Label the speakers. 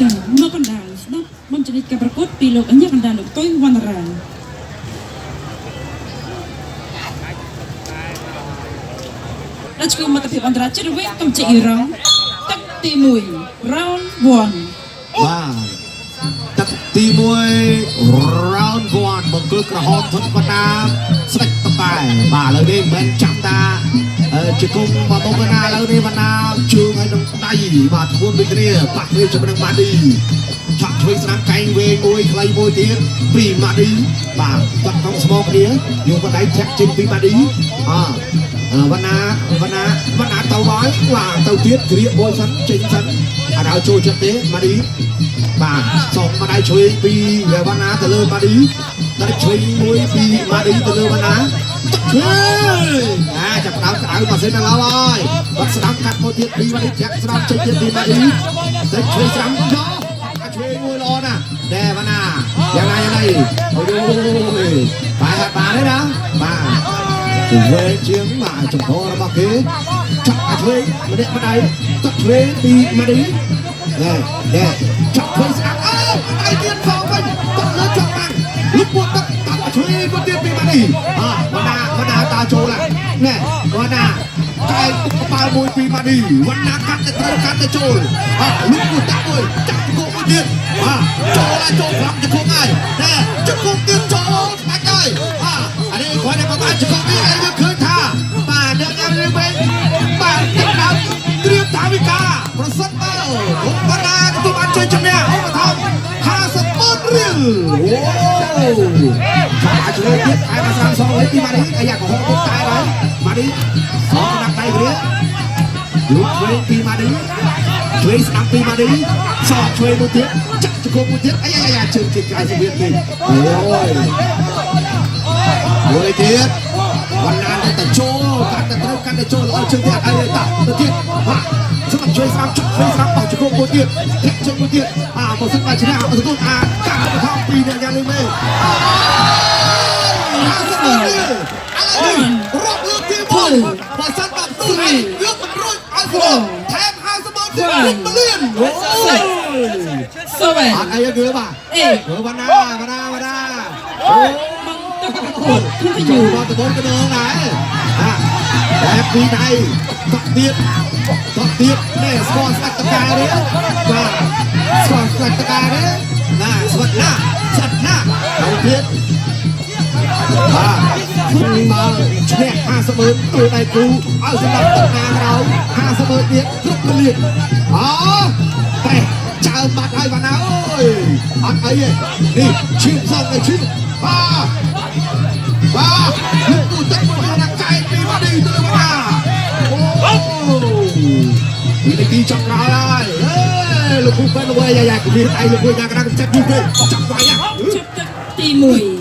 Speaker 1: ចាមកកណ្ដាលស្ដាប់បំចរិតការប្រកួតពីលោកអញ្ញាកណ្ដាលលោកតុយវណ្ណរារាជគុមារភាពអន្តរជាតិវិញកម្ពុជាអ៊ីរ៉ង់ទឹកទី1 round 1
Speaker 2: បាទទឹកទី1 round 1មកគឺក្រហមធនបណ្ណាស្ដេចតតែបាទឥឡូវនេះមិនចាំតាជាគុំមកបុកណាឥឡូវនេះបណ្ណាជើងឲ្យនឹងដៃបាទធ្ងន់ដូចគ្នាបាក់វាជាមួយនឹងម៉ាឌីឆក់ឆ្វេងស្ដាំកែងវែងមួយខ្លីមួយទៀតពីម៉ាឌីបាទគាត់កង់ស្មោកគ្នាយកបណ្ដៃធាក់ចេញពីម៉ាឌីវណ្ណាទៅហើយបាទទៅទៀតគ្រាមួយសិនចេញសិនអត់ឲ្យចូលចិត្តទេម៉ាឌីបាទសូមម្ដាយជួយពីវណ្ណាទៅលើម៉ាឌីតែជួយមួយពីម៉ាឌីទៅលើវណ្ណាជួយចាប់ផ្ដើមក្តៅម៉ាស៊ីនដល់ហើយបាត់ស្ដាំកាត់មកទៀតពីម៉ាឌីចាក់ស្ដាំចេញទៀតពីម៉ាឌីតែជួយស្ដាំយកជួយមួយល្អណាស់តែវណ្ណាយ៉ាងណាអូយបាទទេណាបាទវែងជាងមកចំហរបស់គេចាក់ឆ្វេងម្នាក់ម្ដាយចាក់ឆ្វេងពីម៉ាឌីចាក់ឆ្វេងស្អាតដៃទៀតផងវិញចាក់លើចាក់បាំងលុបពួតទឹកចាក់ឆ្វេងគាត់ទៀតពីម៉ាឌីវណ្ណាតាចូលណែវណ្ណាកែកបាល់មួយពីម៉ាឌីវណ្ណាកាត់ទៅត្រូវកាត់ទៅចូលលុបពួតទឹកមួយចាក់គោមួយទៀតចូលខ្លាំងជង្គង់ហើយណែជង្គង់ទៀតចូលបាច់ហើយអានេះគាត់តែបានជង្គង់នេះឲ្យយើងឃើញថាបាទអ្នកញ៉ាំរៀងវិញបាទតាមត្រៀមតាវិការប្រសិទ្ធបើវណ្ណាទទួលបានជ័យជំនះឧបត្ថម្ភ50,000រៀលចាឆ្លើយទៀតឯកសារសងវិញពីម៉ាឌីអាយ៉ាកំហុសពុកតែហើយម៉ាឌីសងដាក់ដៃគ្នាលុបឆ្វេងពីម៉ាឌីឆ្វេងស្ដាំពីម៉ាឌីសងឆ្វេងមួយទៀតចាក់ជង្គង់មួយទៀតអាយ៉ាជើងជិះក្រៅសវៀតនេះមួយទៀតវណ្ណាតែចូលកាន់តែត្រូវកាន់តែចូលល្អជើងទៀតឲ្យតាទៅទៀតបាទសម្រាប់ជួយស្រាំជុកជួយស្រាំបោកជង្គង់មួយទៀតធាក់ជើងមួយទៀតបើសិនបើឈ្នះទទួលការឧបត្ថម្ភពីអ្នកយ៉ាងនេះមែនរកលើកទី1បើសិនបើទូរយកមិនរួចឲ្យព្រមថែម50,000ទៀត1លាន
Speaker 1: សូវអ
Speaker 2: ត់អីគឺបាទវណ្ណា
Speaker 1: ទៅយូរ
Speaker 2: មកទៅទៅដែរតែពីដៃតក់ទៀតនេះស្គាល់ស្ដាច់តកាទេបាទស្គាល់ស្ដាច់តកាទេណាស្វាត់ណាទៅទៀតបាទមកឈ្នះ50,000ទូដៃគូឲ្យសម្រាប់តកាក្រោយ50,000ទៀតគ្រប់លៀនតែចើបាត់ហើយវណ្ណាអើយអត់អីទេនេះឈៀបសងទៅឈៀបបាទលោកទូទឹកមកដល់កែពីម៉ាឌីទៅលើវណ្ណាវិធីចង់ក្រោយហើយលោកគូពេនល្បីយ៉ាគម្រាមដៃលោកគួយយ៉ាងណាក៏ចាប់យូរទេចាប់វាយ
Speaker 1: ចាប់ទឹកទី1